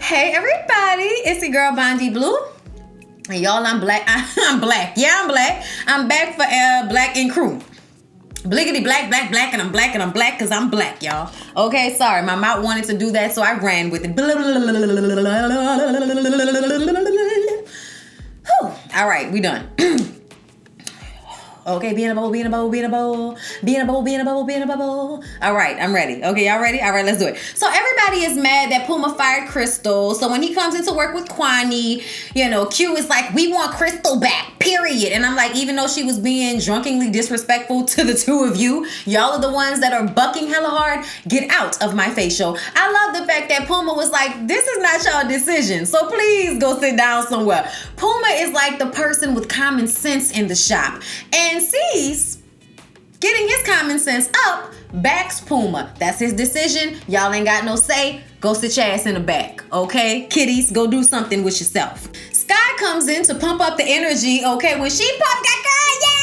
Hey everybody, it's your girl Bondy Blue. And y'all, I'm black. I'm black. Yeah, I'm black. I'm back for Black and Crew. Bliggity black, black, and I'm black because I'm black, y'all. Okay, sorry, my mouth wanted to do that, so I ran with it. Whew. All right, we done. Okay, be in a bowl. All right, I'm ready. Okay, y'all ready? All right, let's do it. So everybody is mad that Puma fired Crystal. So when he comes into work with Kwani, Q is like, we want Crystal back, period. And I'm like, even though she was being drunkenly disrespectful to the two of you, y'all are the ones that are bucking hella hard. Get out of my facial. I love the fact that Puma was like, this is not y'all decision, so please go sit down somewhere. Puma is like the person with common sense in the shop. And C's getting his common sense up backs Puma. That's his decision. Y'all ain't got no say. Go sit your ass in the back, okay? Kitties, go do something with yourself. Sky comes in to pump up the energy, okay? When she popped that girl, yeah,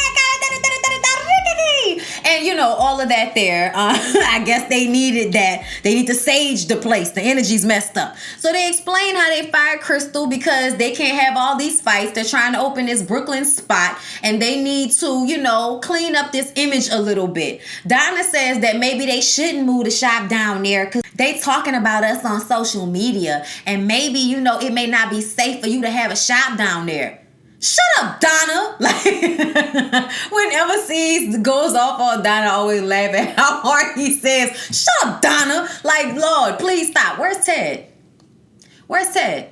and all of that there. I guess they needed that. They need to sage the place. The energy's messed up. So they explain how they fired Crystal because they can't have all these fights. They're trying to open this Brooklyn spot and they need to, clean up this image a little bit. Donna says that maybe they shouldn't move the shop down there because they talking about us on social media and maybe, it may not be safe for you to have a shop down there. Shut up, Donna. Like, whenever C's goes off on Donna, I always laugh at how hard he says, shut up, Donna. Like, Lord, please stop. Where's Ted? Where's Ted?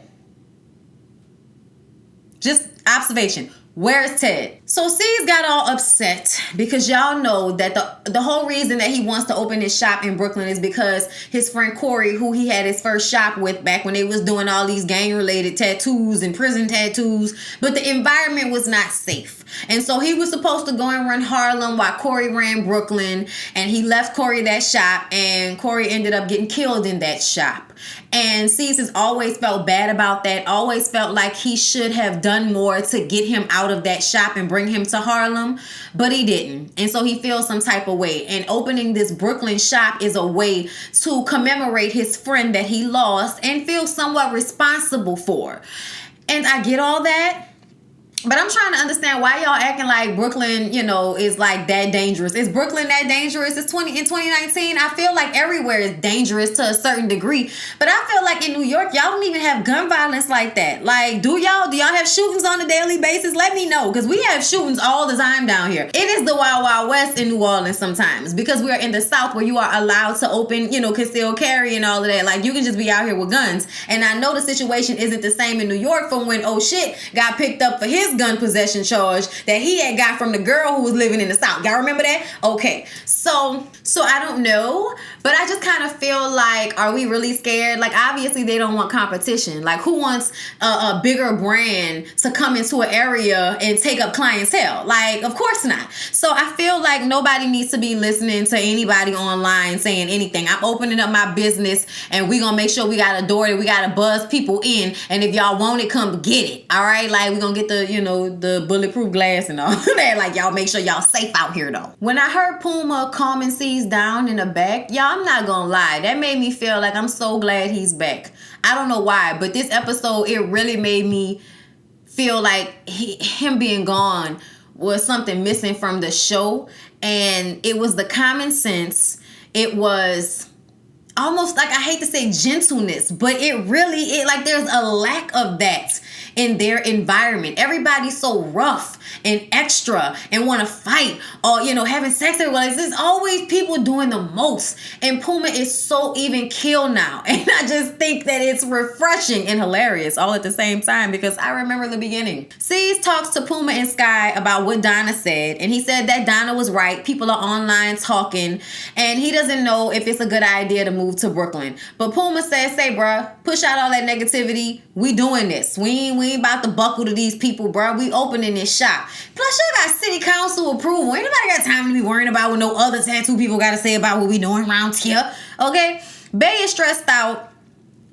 Just observation. Where's Ted? So C's got all upset because y'all know that the whole reason that he wants to open his shop in Brooklyn is because his friend Corey, who he had his first shop with back when they was doing all these gang-related tattoos and prison tattoos, but the environment was not safe. And so he was supposed to go and run Harlem while Corey ran Brooklyn, and he left Corey that shop, and Corey ended up getting killed in that shop. And C's has always felt bad about that, always felt like he should have done more to get him out of that shop and bring him to Harlem, but he didn't. And so he feels some type of way. And opening this Brooklyn shop is a way to commemorate his friend that he lost and feel somewhat responsible for. And I get all that. But I'm trying to understand why y'all acting like Brooklyn, is like that dangerous. Is Brooklyn that dangerous? It's in 2019. I feel like everywhere is dangerous to a certain degree. But I feel like in New York, y'all don't even have gun violence like that. Like, do y'all have shootings on a daily basis? Let me know, because we have shootings all the time down here. It is the Wild Wild West in New Orleans sometimes, because we are in the South where you are allowed to open, concealed carry and all of that. Like, you can just be out here with guns. And I know the situation isn't the same in New York from when, got picked up for his gun possession charge that he had got from the girl who was living in the South. Y'all remember that? Okay. So I don't know, but I just kind of feel like, are we really scared? Like, obviously they don't want competition. Like, who wants a bigger brand to come into an area and take up clientele? Like, of course not. So I feel like nobody needs to be listening to anybody online saying anything. I'm opening up my business and we gonna make sure we got a door that we gotta buzz people in. And if y'all want it, come get it. All right? Like, we gonna get the bulletproof glass and all that. Like, y'all make sure y'all safe out here though. When I heard Puma calming C's down in the back, y'all, I'm not gonna lie, that made me feel like I'm so glad he's back. I don't know why, but this episode, it really made me feel like him being gone was something missing from the show. And it was the common sense. It was almost like, I hate to say gentleness, but there's a lack of that in their environment. Everybody's so rough and extra and want to fight or, having sex everywhere. There's always people doing the most. And Puma is so even keel now. And I just think that it's refreshing and hilarious all at the same time because I remember the beginning. C's talks to Puma and Sky about what Donna said. And he said that Donna was right. People are online talking. And he doesn't know if it's a good idea to move to Brooklyn. But Puma says, say, bruh, push out all that negativity. We doing this. We ain't about to buckle to these people, bruh. We opening this shop. Plus, y'all got city council approval. Ain't nobody got time to be worrying about what no other tattoo people got to say about what we doing around here. Okay? Bay is stressed out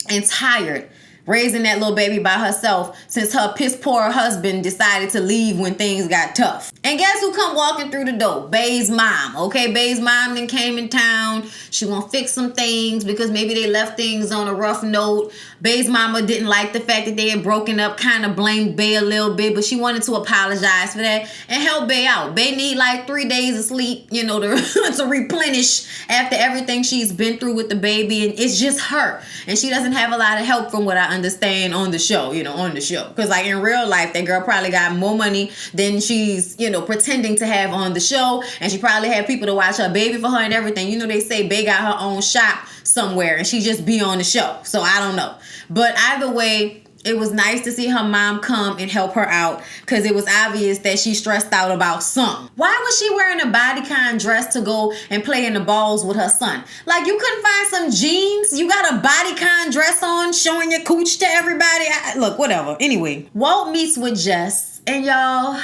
and tired, raising that little baby by herself since her piss poor husband decided to leave when things got tough. And guess who come walking through the door? Bae's mom. Okay, Bae's mom then came in town. She gonna fix some things because maybe they left things on a rough note. Bae's mama didn't like the fact that they had broken up, kind of blamed Bae a little bit, but she wanted to apologize for that and help Bae out. Bae need like 3 days of sleep, you know, to replenish after everything she's been through with the baby. And it's just her. And she doesn't have a lot of help from what I understand on the show, you know, on the show. Because like in real life, that girl probably got more money than she's, you know, pretending to have on the show, and she probably had people to watch her baby for her and everything. You know, they say Bae got her own shop somewhere and she just be on the show, so I don't know. But either way, it was nice to see her mom come and help her out because it was obvious that she stressed out about something. Why was she wearing a bodycon dress to go and play in the balls with her son? Like, you couldn't find some jeans? You got a bodycon dress on showing your cooch to everybody? Look, whatever. Anyway, Walt meets with Jess, and y'all,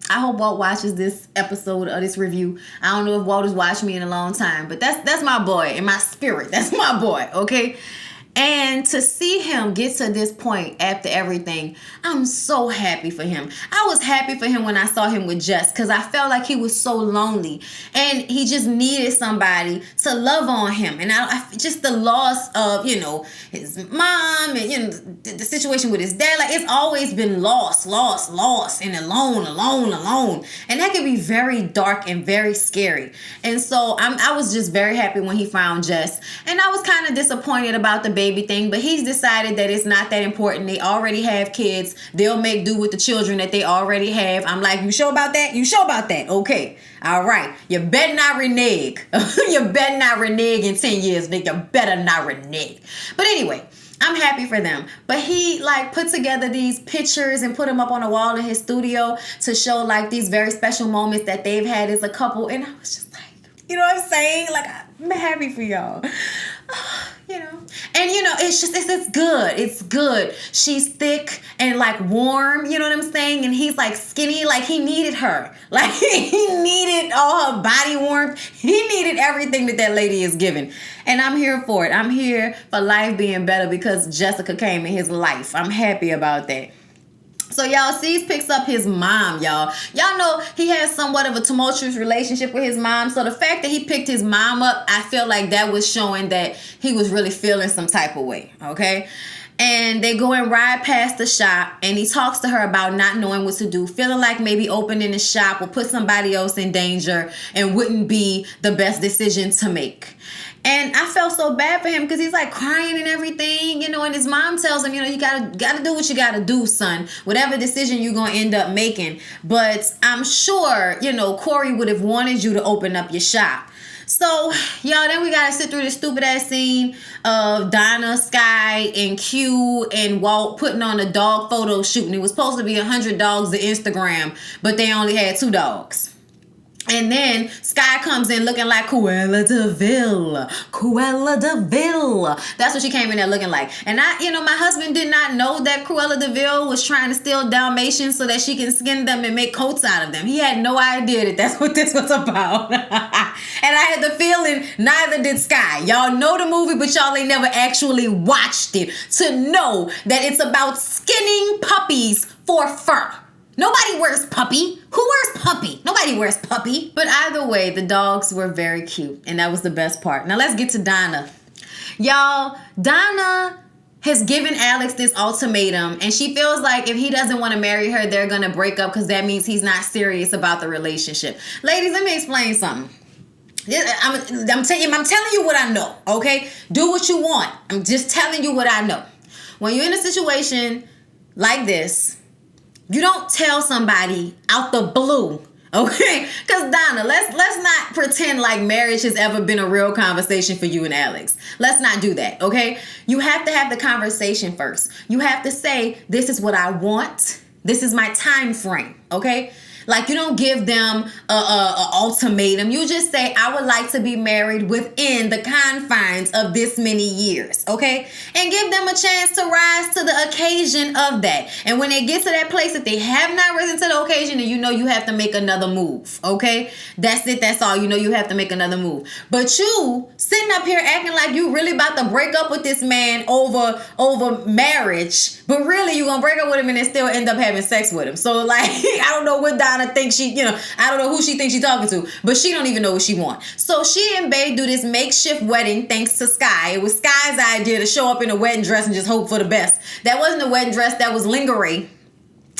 I hope Walt watches this episode of this review. I don't know if Walt has watched me in a long time, but that's my boy in my spirit. That's my boy, okay? And to see him get to this point after everything, I'm so happy for him. I was happy for him when I saw him with Jess because I felt like he was so lonely and he just needed somebody to love on him. And I just the loss of, you know, his mom and, you know, the situation with his dad. Like, it's always been lost, and alone. And that can be very dark and very scary. And so I was just very happy when he found Jess. And I was kind of disappointed about the baby thing, but he's decided that it's not that important. They already have kids. They'll make do with the children that they already have. I'm like, you sure about that? You sure about that? Okay. All right. You better not renege. You better not renege in 10 years, Nick. You better not renege. But anyway, I'm happy for them. But he like put together these pictures and put them up on the wall in his studio to show like these very special moments that they've had as a couple. And I was just like, you know what I'm saying? Like, I'm happy for y'all. You know, and you know, it's good. It's good. She's thick and like warm, you know what I'm saying? And he's like skinny, like he needed her. Like he needed all her body warmth. He needed everything that lady is giving. And I'm here for it. I'm here for life being better because Jessica came in his life. I'm happy about that. So y'all, Cease picks up his mom, y'all. Y'all know he has somewhat of a tumultuous relationship with his mom. So the fact that he picked his mom up, I feel like that was showing that he was really feeling some type of way, okay? And they go and ride past the shop, and he talks to her about not knowing what to do, feeling like maybe opening the shop will put somebody else in danger and wouldn't be the best decision to make. And I felt so bad for him because he's like crying and everything, you know, and his mom tells him, you know, you gotta do what you gotta do, son, whatever decision you're gonna end up making. But I'm sure, you know, Corey would have wanted you to open up your shop. So, y'all, then we gotta sit through this stupid ass scene of Donna, Sky, and Q and Walt putting on a dog photo shoot. And it was supposed to be 100 dogs to Instagram, but they only had 2 dogs. And then Sky comes in looking like Cruella de Vil. Cruella de Vil. That's what she came in there looking like. And my husband did not know that Cruella de Vil was trying to steal Dalmatians so that she can skin them and make coats out of them. He had no idea that that's what this was about. And I had the feeling neither did Sky. Y'all know the movie, but y'all ain't never actually watched it to know that it's about skinning puppies for fur. Nobody wears puppy. Who wears puppy? Nobody wears puppy. But either way, the dogs were very cute. And that was the best part. Now let's get to Donna. Y'all, Donna has given Alex this ultimatum. And she feels like if he doesn't want to marry her, they're going to break up because that means he's not serious about the relationship. Ladies, let me explain something. I'm telling you what I know, okay? Do what you want. I'm just telling you what I know. When you're in a situation like this, you don't tell somebody out the blue, okay? Because Donna, let's not pretend like marriage has ever been a real conversation for you and Alex. Let's not do that, okay? You have to have the conversation first. You have to say, this is what I want. This is my time frame, okay? Like, you don't give them a ultimatum. You just say, I would like to be married within the confines of this many years, okay? And give them a chance to rise to the occasion of that. And when they get to that place that they have not risen to the occasion, then you know you have to make another move, okay? That's it. That's all. You know you have to make another move. But you sitting up here acting like you really about to break up with this man over marriage, but really you're going to break up with him and then still end up having sex with him. So, like, I don't know what trying to think I don't know who she thinks she's talking to, but she don't even know what she wants. So she and Bae do this makeshift wedding thanks to Sky. It was Sky's idea to show up in a wedding dress and just hope for the best. That wasn't a wedding dress, that was lingerie.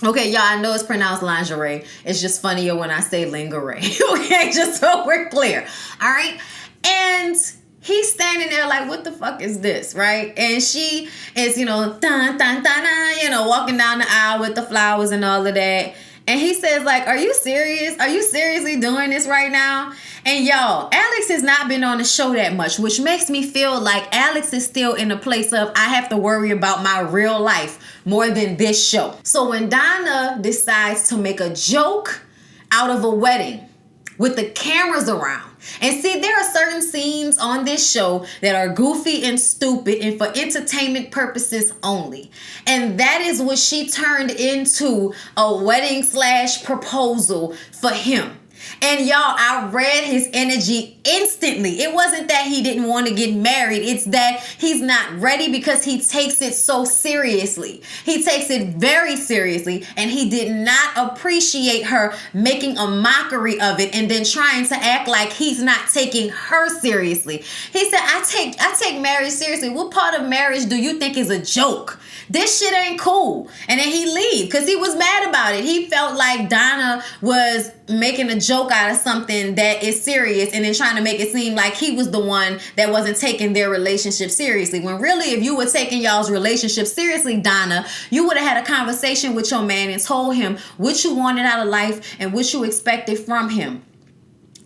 Okay, y'all, I know it's pronounced lingerie. It's just funnier when I say lingerie. Okay, just so we're clear. All right? And he's standing there like, what the fuck is this, right? And she is, dun, dun, dun, dun, walking down the aisle with the flowers and all of that. And he says, like, are you serious? Are you seriously doing this right now? And y'all, Alex has not been on the show that much, which makes me feel like Alex is still in a place of, I have to worry about my real life more than this show. So when Donna decides to make a joke out of a wedding with the cameras around, and see, there are certain scenes on this show that are goofy and stupid and for entertainment purposes only. And that is what she turned into a wedding / proposal for him. And y'all, I read his energy instantly. It wasn't that he didn't want to get married. It's that he's not ready because he takes it so seriously. He takes it very seriously, and he did not appreciate her making a mockery of it and then trying to act like he's not taking her seriously. He said, I take marriage seriously. What part of marriage do you think is a joke? This shit ain't cool. And then he leave because he was mad about it. He felt like Donna was making a joke out of something that is serious and then trying to make it seem like he was the one that wasn't taking their relationship seriously. When really, if you were taking y'all's relationship seriously, Donna, you would have had a conversation with your man and told him what you wanted out of life and what you expected from him.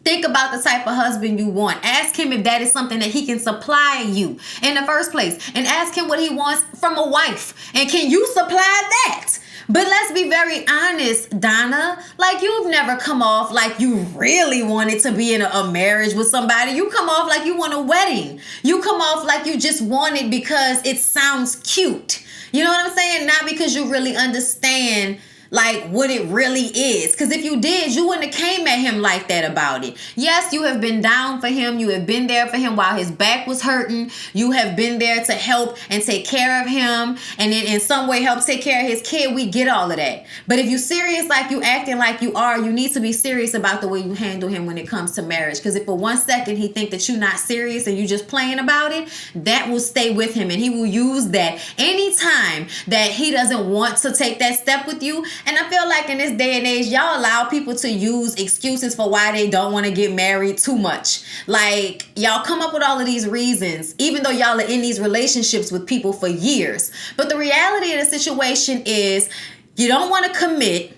Think about the type of husband you want. Ask him if that is something that he can supply you in the first place. And ask him what he wants from a wife. And can you supply that? But let's be very honest, Donna. Like, you've never come off like you really wanted to be in a marriage with somebody. You come off like you want a wedding. You come off like you just want it because it sounds cute. You know what I'm saying? Not because you really understand like what it really is. Because if you did, you wouldn't have came at him like that about it. Yes, you have been down for him. You have been there for him while his back was hurting. You have been there to help and take care of him, and then in some way help take care of his kid. We get all of that. But if you serious like you acting like you are, you need to be serious about the way you handle him when it comes to marriage. Because if for 1 second he think that you're not serious and you just playing about it, that will stay with him, and he will use that anytime that he doesn't want to take that step with you. And I feel like in this day and age, y'all allow people to use excuses for why they don't want to get married too much. Like, y'all come up with all of these reasons, even though y'all are in these relationships with people for years. But the reality of the situation is you don't want to commit.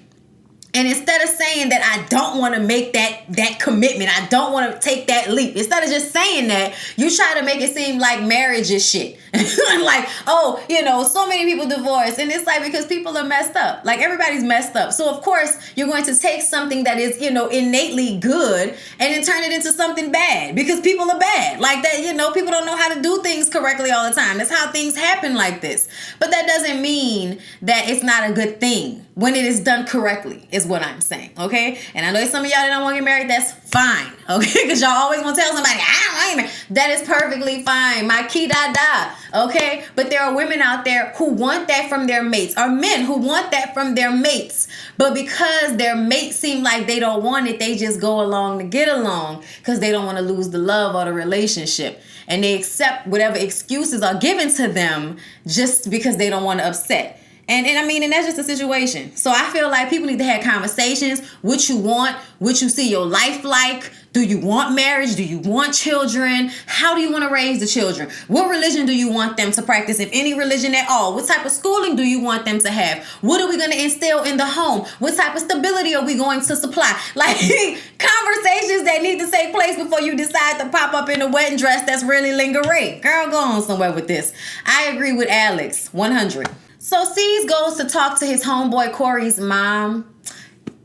And instead of saying that I don't want to make that commitment, I don't want to take that leap, instead of just saying that, you try to make it seem like marriage is shit. Like, oh, so many people divorce. And it's like, because people are messed up. Like, everybody's messed up. So, of course, you're going to take something that is, innately good and then turn it into something bad because people are bad. Like that, people don't know how to do things correctly all the time. That's how things happen like this. But that doesn't mean that it's not a good thing when it is done correctly, is what I'm saying, okay? And I know some of y'all that don't want to get married, that's fine, okay? Because y'all always want to tell somebody, I ain't married. That is perfectly fine. My key da, okay? But there are women out there who want that from their mates, or men who want that from their mates. But because their mates seem like they don't want it, they just go along to get along because they don't want to lose the love or the relationship. And they accept whatever excuses are given to them just because they don't want to upset. And that's just the situation. So I feel like people need to have conversations. What you want, what you see your life like. Do you want marriage? Do you want children? How do you want to raise the children? What religion do you want them to practice, if any religion at all? What type of schooling do you want them to have? What are we going to instill in the home? What type of stability are we going to supply? Like, conversations that need to take place before you decide to pop up in a wedding dress that's really lingerie. Girl, go on somewhere with this. I agree with Alex, 100. So Cease goes to talk to his homeboy Corey's mom.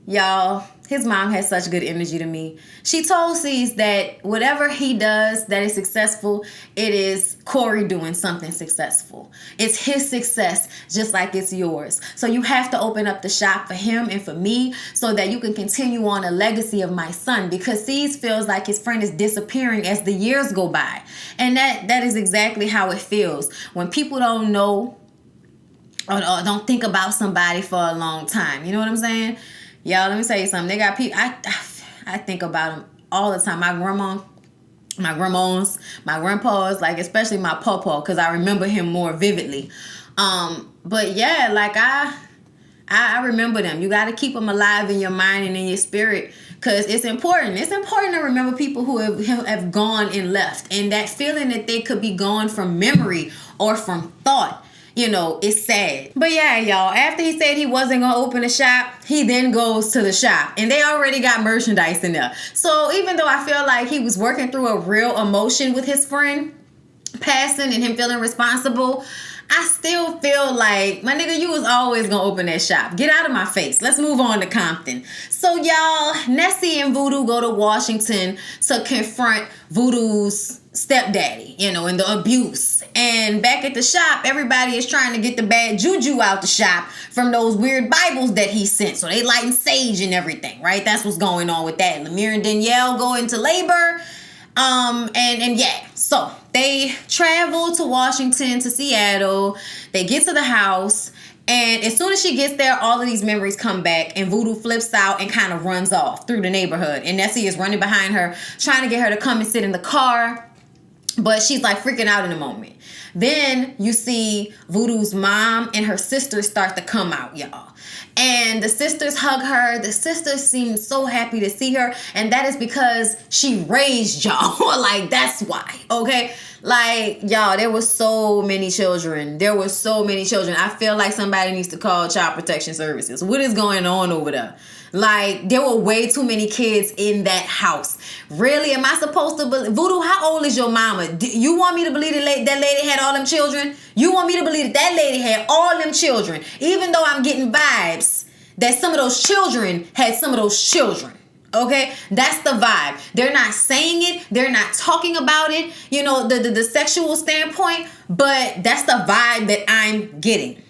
Y'all, his mom has such good energy to me. She told Cease that whatever he does that is successful, it is Corey doing something successful. It's his success, just like it's yours. So you have to open up the shop for him and for me so that you can continue on a legacy of my son, because Cease feels like his friend is disappearing as the years go by. And that is exactly how it feels. When people don't know or don't think about somebody for a long time. You know what I'm saying? Y'all, let me tell you something. They got people, I think about them all the time. My grandmas, my grandpas, like especially my pawpaw, because I remember him more vividly. But yeah, like I remember them. You got to keep them alive in your mind and in your spirit, because it's important. It's important to remember people who have gone and left, and that feeling that they could be gone from memory or from thought. You know, it's sad. But yeah, y'all, after he said he wasn't going to open a shop, he then goes to the shop. And they already got merchandise in there. So even though I feel like he was working through a real emotion with his friend passing and him feeling responsible, I still feel like, my nigga, you was always going to open that shop. Get out of my face. Let's move on to Compton. So y'all, Nessie and Voodoo go to Washington to confront Voodoo's stepdaddy, you know, and the abuse. And back at the shop, everybody is trying to get the bad juju out the shop from those weird Bibles that he sent. So they lighting sage and everything, right? That's what's going on with that. Lemire and Danielle go into labor. And yeah, so they travel to Washington, to Seattle. They get to the house. And as soon as she gets there, all of these memories come back, and Voodoo flips out and kind of runs off through the neighborhood. And Nessie is running behind her, trying to get her to come and sit in the car. But she's like freaking out in the moment. Then you see Voodoo's mom and her sisters start to come out, y'all. And the sisters hug her. The sisters seem so happy to see her. And that is because she raised y'all. Like, that's why, okay? Like, y'all, there were so many children. There were so many children. I feel like somebody needs to call Child Protection Services. What is going on over there? Like, there were way too many kids in that house. Really? Am I supposed to believe? Voodoo, how old is your mama? You want me to believe that lady had all them children? You want me to believe that lady had all them children? Even though I'm getting vibes that some of those children had some of those children. Okay? That's the vibe. They're not saying it. They're not talking about it. You know, the sexual standpoint. But that's the vibe that I'm getting.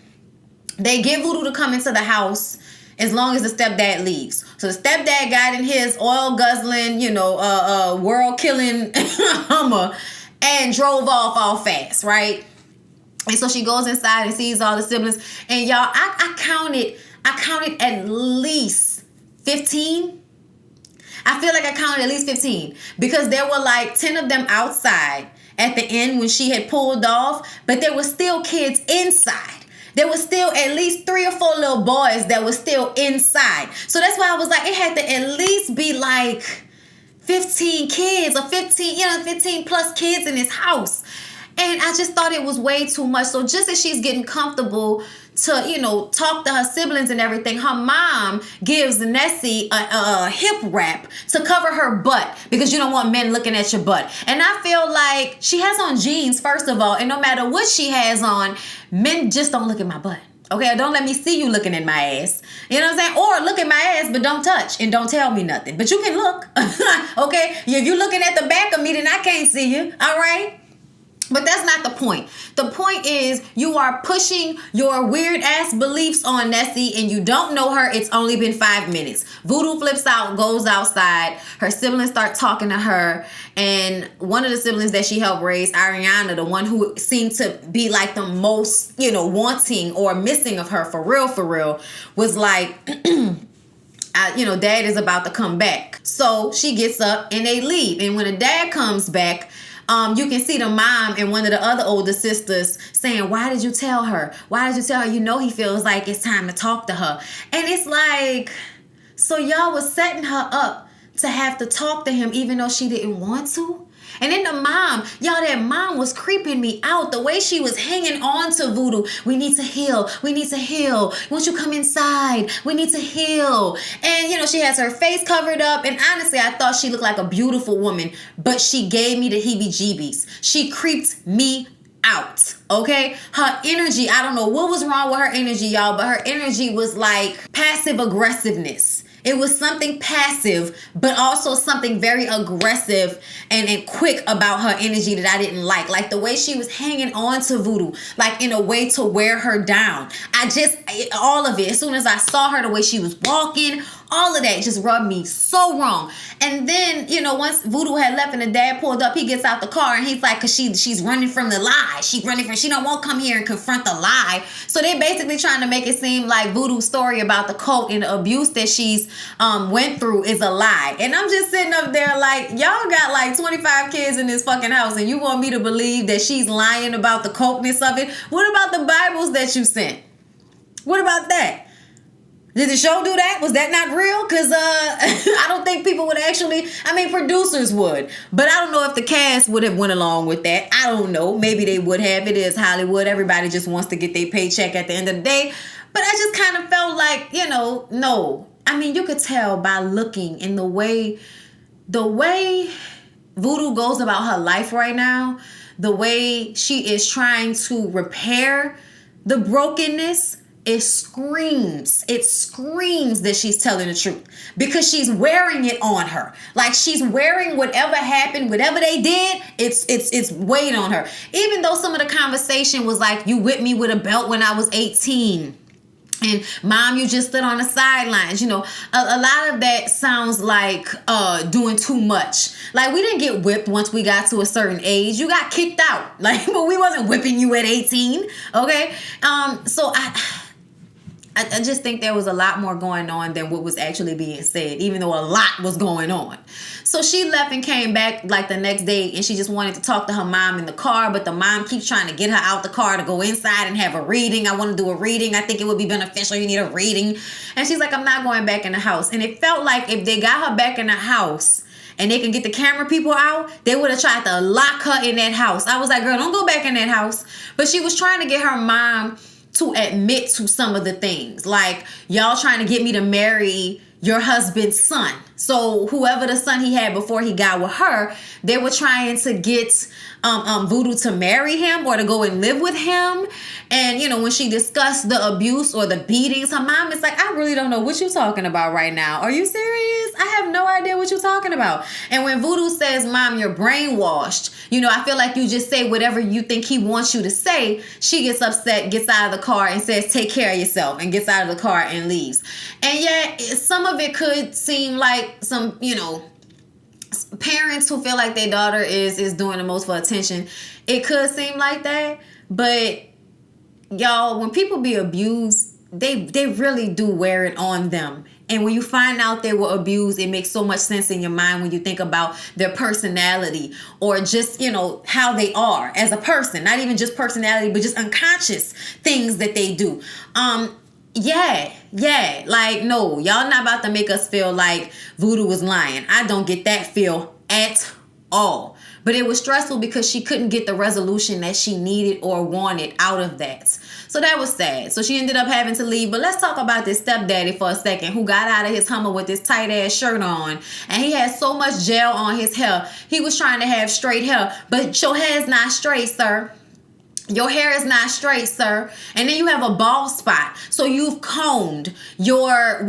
They get Voodoo to come into the house as long as the stepdad leaves. So the stepdad got in his oil-guzzling, you know, world-killing Hummer and drove off all fast, right? And so she goes inside and sees all the siblings. And y'all, I counted at least 15. I feel like I counted at least 15. Because there were like 10 of them outside at the end when she had pulled off. But there were still kids inside. There was still at least 3 or 4 little boys that were still inside. So that's why I was like, it had to at least be like 15 kids or 15 plus kids in this house. And I just thought it was way too much. So just as she's getting comfortable to, you know, talk to her siblings and everything, her mom gives Nessie a hip wrap to cover her butt because you don't want men looking at your butt. And I feel like she has on jeans, first of all, and no matter what she has on, men just don't look at my butt. Okay, or don't let me see you looking at my ass. You know what I'm saying? Or look at my ass, but don't touch and don't tell me nothing. But you can look. Okay? If you're looking at the back of me, then I can't see you. All right? But that's not the point. The point is you are pushing your weird ass beliefs on Nessie and you don't know her. It's only been 5 minutes. Voodoo flips out, goes outside. Her siblings start talking to her. And one of the siblings that she helped raise, Ariana, the one who seemed to be like the most, you know, wanting or missing of her for real, was like, Dad is about to come back. So she gets up and they leave. And when the dad comes back, you can see the mom and one of the other older sisters saying, why did you tell her? Why did you tell her? You know he feels like it's time to talk to her. And it's like, so y'all was setting her up to have to talk to him even though she didn't want to? And then the mom, y'all, that mom was creeping me out. The way she was hanging on to Voodoo. We need to heal. We need to heal. Won't you come inside? We need to heal. And, you know, she has her face covered up. And honestly, I thought she looked like a beautiful woman. But she gave me the heebie-jeebies. She creeped me out. Okay? Her energy, I don't know what was wrong with her energy, y'all. But her energy was like passive aggressiveness. It was something passive, but also something very aggressive and quick about her energy that I didn't like. Like the way she was hanging on to Voodoo, like in a way to wear her down. All of it. As soon as I saw her, the way she was walking, All of that just rubbed me so wrong. And then, you know, once Voodoo had left and the dad pulled up, he gets out the car and he's like, cause she's running from the lie. She don't want to come here and confront the lie. So they basically trying to make it seem like Voodoo's story about the cult and the abuse that she's went through is a lie. And I'm just sitting up there like, y'all got like 25 kids in this fucking house and you want me to believe that she's lying about the cultness of it? What about the Bibles that you sent? What about that? Did the show do that? Was that not real? Because I don't think people would actually, I mean, producers would. But I don't know if the cast would have went along with that. I don't know. Maybe they would have. It is Hollywood. Everybody just wants to get their paycheck at the end of the day. But I just kind of felt like, you know, no. I mean, you could tell by looking in the way Voodoo goes about her life right now, the way she is trying to repair the brokenness. It screams that she's telling the truth because she's wearing it on her. Like she's wearing whatever happened, whatever they did, it's weighing on her. Even though some of the conversation was like, you whipped me with a belt when I was 18. And mom, you just stood on the sidelines. You know, a lot of that sounds like doing too much. Like we didn't get whipped once we got to a certain age. You got kicked out. Like, but we wasn't whipping you at 18. Okay. So I just think there was a lot more going on than what was actually being said, even though a lot was going on. So she left and came back like the next day and she just wanted to talk to her mom in the car, but the mom keeps trying to get her out the car to go inside and have a reading. I want to do a reading. I think it would be beneficial. You need a reading. And she's like, I'm not going back in the house. And it felt like if they got her back in the house and they can get the camera people out, they would have tried to lock her in that house. I was like, girl, don't go back in that house. But she was trying to get her mom to admit to some of the things, like y'all trying to get me to marry your husband's son. So whoever the son he had before he got with her, they were trying to get Voodoo to marry him or to go and live with him. And, you know, when she discussed the abuse or the beatings, her mom is like, I really don't know what you're talking about right now. Are you serious? I have no idea what you're talking about. And when Voodoo says, Mom, you're brainwashed, you know, I feel like you just say whatever you think he wants you to say. She gets upset, gets out of the car and says, take care of yourself, and gets out of the car and leaves. And yet some of it could seem like some, you know, parents who feel like their daughter is doing the most for attention. It could seem like that, but y'all, when people be abused, they really do wear it on them. And when you find out they were abused, it makes so much sense in your mind when you think about their personality or just, you know, how they are as a person. Not even just personality, but just unconscious things that they do. Yeah. Like, no, y'all not about to make us feel like Voodoo was lying. I don't get that feel at all. But it was stressful because she couldn't get the resolution that she needed or wanted out of that. So that was sad. So she ended up having to leave. But let's talk about this stepdaddy for a second, who got out of his Hummer with this tight ass shirt on. And he had so much gel on his hair. He was trying to have straight hair. But your hair is not straight, sir. Your hair is not straight, sir. And then you have a bald spot. So you've combed your,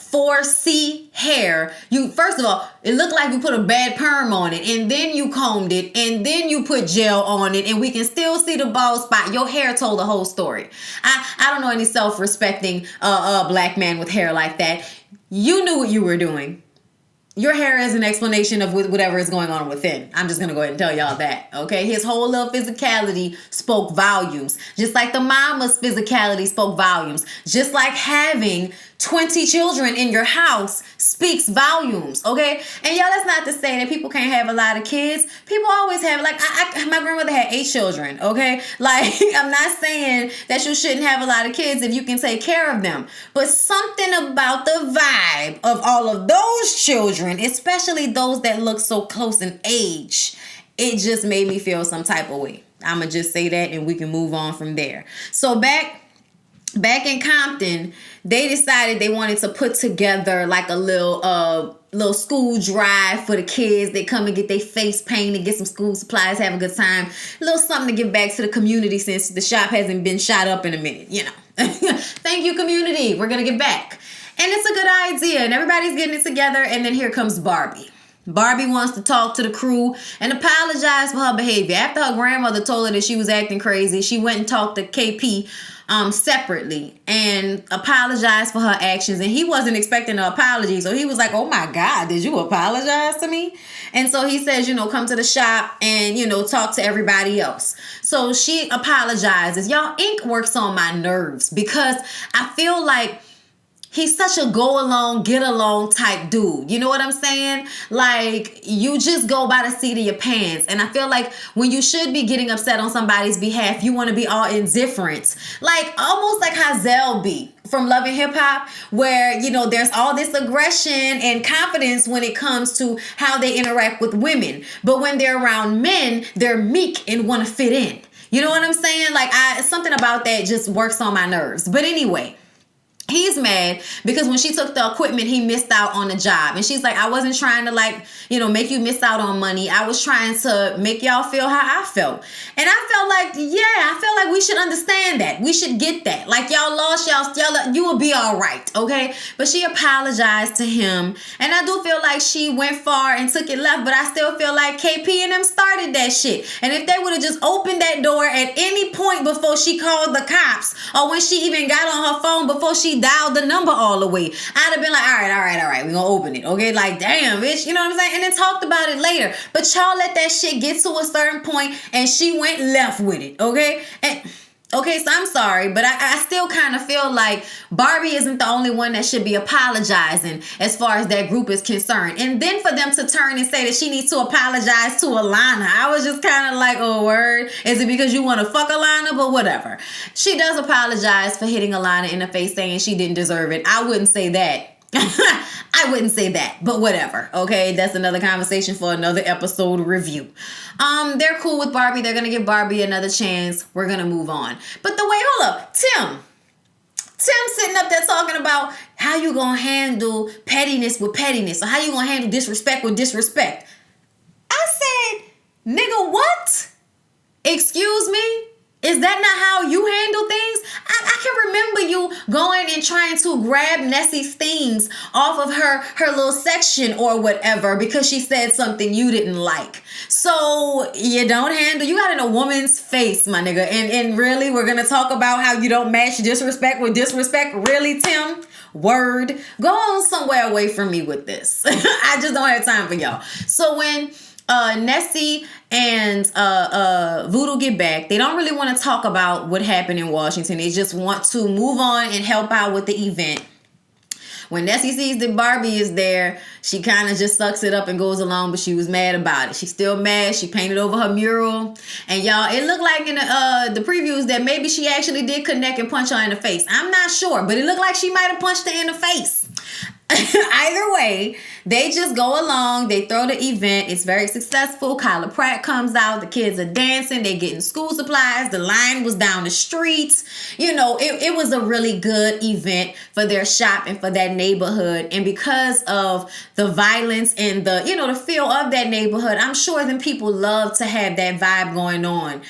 4C hair. First of all, it looked like you put a bad perm on it. And then you combed it. And then you put gel on it. And we can still see the bald spot. Your hair told the whole story. I don't know any self-respecting black man with hair like that. You knew what you were doing. Your hair is an explanation of whatever is going on within. I'm just going to go ahead and tell y'all that, okay? His whole little physicality spoke volumes. Just like the mama's physicality spoke volumes. Just like having 20 children in your house speaks volumes, okay? And y'all, that's not to say that people can't have a lot of kids. People always have, like, my grandmother had 8 children, okay? Like, I'm not saying that you shouldn't have a lot of kids if you can take care of them. But something about the vibe of all of those children, especially those that look so close in age, it just made me feel some type of way. I'm going to just say that and we can move on from there. So back in Compton, they decided they wanted to put together like a little school drive for the kids. They come and get their face painted, get some school supplies, have a good time. A little something to give back to the community since the shop hasn't been shot up in a minute, you know. Thank you, community. We're going to give back. And it's a good idea. And everybody's getting it together. And then here comes Barbie. Barbie wants to talk to the crew and apologize for her behavior. After her grandmother told her that she was acting crazy, she went and talked to KP separately and apologized for her actions. And he wasn't expecting an apology. So he was like, oh my God, did you apologize to me? And so he says, come to the shop and, talk to everybody else. So she apologizes. Y'all, Ink works on my nerves because I feel like he's such a go along, get along type dude. You know what I'm saying? Like, you just go by the seat of your pants. And I feel like when you should be getting upset on somebody's behalf, you want to be all indifferent. Like, almost like how Zell be from Love and Hip Hop, where, there's all this aggression and confidence when it comes to how they interact with women. But when they're around men, they're meek and want to fit in. You know what I'm saying? Like, something about that just works on my nerves. But anyway, he's mad because when she took the equipment, he missed out on the job. And she's like, I wasn't trying to make you miss out on money. I was trying to make y'all feel how I felt. And I felt like we should understand that. We should get that. Like, y'all lost, you will be all right. Okay. But she apologized to him. And I do feel like she went far and took it left, but I still feel like KP and them started that shit. And if they would have just opened that door at any point before she called the cops, or when she even got on her phone before she dialed the number all the way, I'd have been like, all right, we're gonna open it, okay? Like, damn, bitch, you know what I'm saying? And then talked about it later. But y'all let that shit get to a certain point and she went left with it, okay? And okay, so I'm sorry, but I still kind of feel like Barbie isn't the only one that should be apologizing as far as that group is concerned. And then for them to turn and say that she needs to apologize to Alana, I was just kind of like, oh, word. Is it because you want to fuck Alana? But whatever. She does apologize for hitting Alana in the face, saying she didn't deserve it. I wouldn't say that. I wouldn't say that, but whatever. Okay, that's another conversation for another episode review. They're cool with Barbie. They're gonna give Barbie another chance. We're gonna move on. But hold up, Tim sitting up there talking about how you gonna handle pettiness with pettiness, or how you gonna handle disrespect with disrespect. I said, nigga, what? Excuse me? Is that not how you handle things? I can remember you going and trying to grab Nessie's things off of her little section or whatever because she said something you didn't like. So you don't handle, you got in a woman's face, my nigga. And really, we're going to talk about how you don't match disrespect with disrespect? Really, Tim? Word. Go on somewhere away from me with this. I just don't have time for y'all. So when Nessie and Voodoo get back, they don't really want to talk about what happened in Washington. They just want to move on and help out with the event. When Nessie sees that Barbie is there, she kind of just sucks it up and goes along, but she was mad about it. She's still mad. She painted over her mural. And y'all, it looked like in the previews that maybe she actually did connect and punch her in the face. I'm not sure, but it looked like she might have punched her in the face. Either way, they just go along. They throw the event. It's very successful. Kyla Pratt comes out. The kids are dancing. They're getting school supplies. The line was down the street. It was a really good event for their shop and for that neighborhood. And because of the violence and the feel of that neighborhood, I'm sure them people love to have that vibe going on.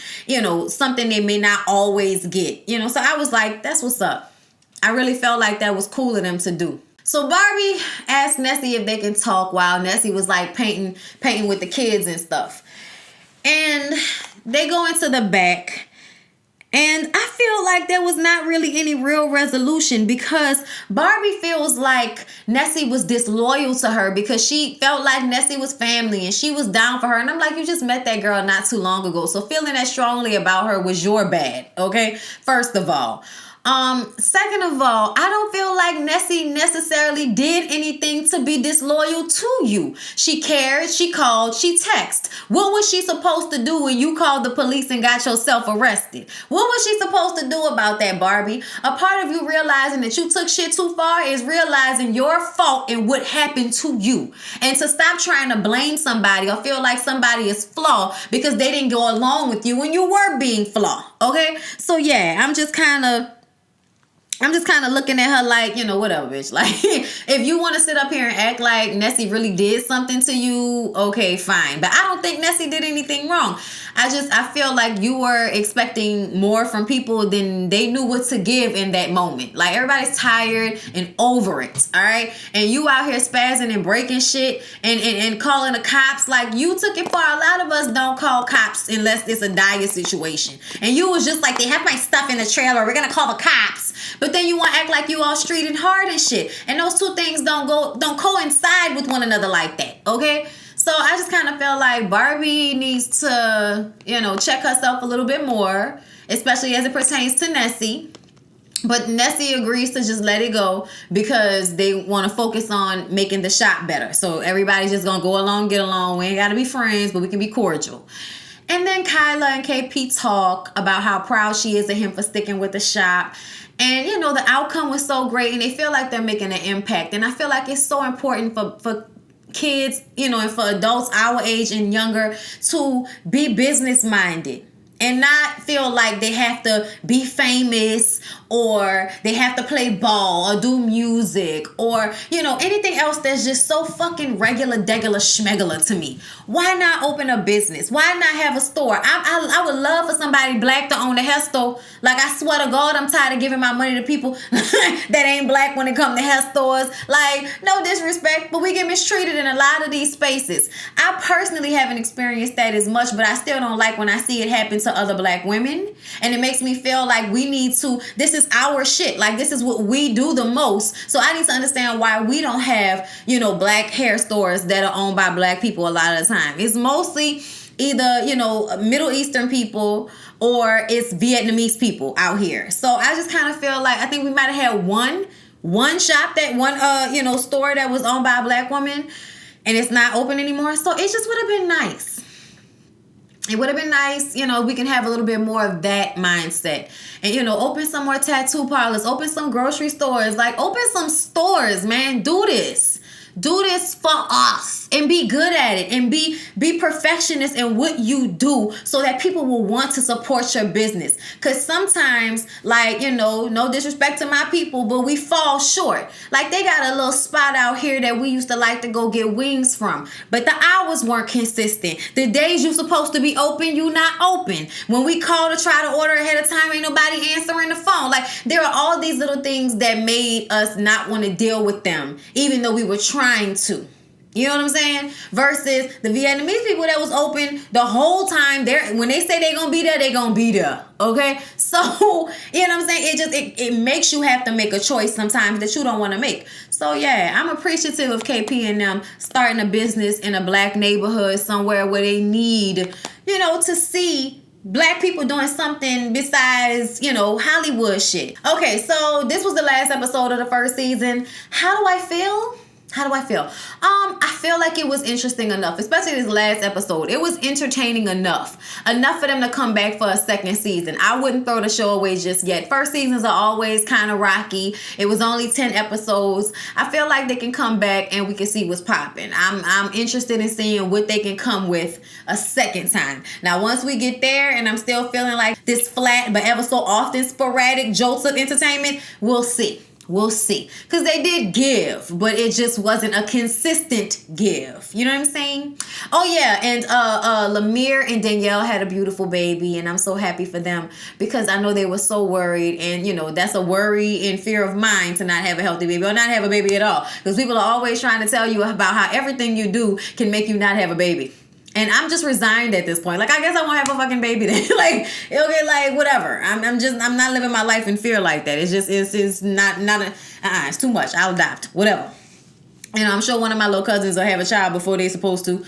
Something they may not always get. So I was like, that's what's up. I really felt like that was cool of them to do. So Barbie asked Nessie if they can talk while Nessie was like painting with the kids and stuff. And they go into the back. And I feel like there was not really any real resolution because Barbie feels like Nessie was disloyal to her because she felt like Nessie was family and she was down for her. And I'm like, you just met that girl not too long ago. So feeling that strongly about her was your bad. Okay. First of all. Second of all, I don't feel like Nessie necessarily did anything to be disloyal to you. She cared, she called, she texted. What was she supposed to do when you called the police and got yourself arrested? What was she supposed to do about that, Barbie? A part of you realizing that you took shit too far is realizing your fault and what happened to you. And to stop trying to blame somebody or feel like somebody is flawed because they didn't go along with you when you were being flawed. Okay? So yeah, I'm just kind of I'm just kind of looking at her like, whatever, bitch. Like, if you want to sit up here and act like Nessie really did something to you, okay, fine. But I don't think Nessie did anything wrong. I feel like you were expecting more from people than they knew what to give in that moment. Like, everybody's tired and over it, all right? And you out here spazzing and breaking shit and calling the cops. Like, you took it far. A lot of us don't call cops unless it's a dire situation. And you was just like, they have my stuff in the trailer. We're going to call the cops. But then you want to act like you all street and hard and shit. And those two things don't coincide with one another like that, okay? So I just kind of feel like Barbie needs to, check herself a little bit more, especially as it pertains to Nessie. But Nessie agrees to just let it go because they want to focus on making the shop better. So everybody's just going to go along, get along. We ain't got to be friends, but we can be cordial. And then Kyla and KP talk about how proud she is of him for sticking with the shop. And, the outcome was so great and they feel like they're making an impact. And I feel like it's so important for kids, and for adults our age and younger to be business minded and not feel like they have to be famous or they have to play ball or do music or, anything else that's just so fucking regular, degular, schmegular to me. Why not open a business? Why not have a store? I would love for somebody black to own a hair store. Like, I swear to God, I'm tired of giving my money to people that ain't black when it comes to hair stores. Like, no disrespect, but we get mistreated in a lot of these spaces. I personally haven't experienced that as much, but I still don't like when I see it happen to other black women. And it makes me feel like we need to, this is our shit. Like, this is what we do the most. So I need to understand why we don't have, black hair stores that are owned by black people a lot of the time. It's mostly either, Middle Eastern people or it's Vietnamese people out here. So I just kind of feel like I think we might have had one shop, that one, store that was owned by a black woman and it's not open anymore. So it just would have been nice. It would have been nice, we can have a little bit more of that mindset. And, open some more tattoo parlors, open some grocery stores, like open some stores, man. Do this. Do this for us and be good at it and be perfectionist in what you do so that people will want to support your business. Because sometimes, like, no disrespect to my people, but we fall short. Like, they got a little spot out here that we used to like to go get wings from, but the hours weren't consistent. The days you supposed to be open, you not open. When we call to try to order ahead of time, ain't nobody answering the phone. Like, there are all these little things that made us not want to deal with them, even though we were trying to. You know what I'm saying? Versus the Vietnamese people that was open the whole time. When they say they're going to be there, they're going to be there. Okay? So, you know what I'm saying? It makes you have to make a choice sometimes that you don't want to make. So, yeah, I'm appreciative of KP and them starting a business in a black neighborhood somewhere where they need, to see black people doing something besides, Hollywood shit. Okay, so this was the last episode of the first season. How do I feel? I feel like it was interesting enough, especially this last episode. It was entertaining enough for them to come back for a second season. I wouldn't throw the show away just yet. First seasons are always kind of rocky. It was only 10 episodes. I feel like they can come back and we can see what's popping. I'm interested in seeing what they can come with a second time. Now, once we get there and I'm still feeling like this flat but ever so often sporadic jolts of entertainment, we'll see. We'll see. Because they did give, but it just wasn't a consistent give. You know what I'm saying? Oh, yeah. And Lemire and Danielle had a beautiful baby, and I'm so happy for them because I know they were so worried. And, that's a worry and fear of mine to not have a healthy baby or not have a baby at all. Because people are always trying to tell you about how everything you do can make you not have a baby. And I'm just resigned at this point. Like, I guess I won't have a fucking baby then. Like, okay, like, whatever. I'm not living my life in fear like that. It's just, it's not it's too much. I'll adopt. Whatever. I'm sure one of my little cousins will have a child before they're supposed to.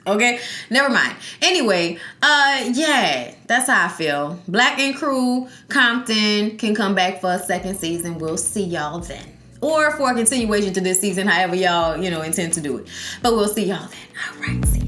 Okay? Never mind. Anyway, yeah, that's how I feel. Black and Crew, Compton can come back for a second season. We'll see y'all then. Or for a continuation to this season, however y'all, intend to do it. But we'll see y'all then. All right, see ya.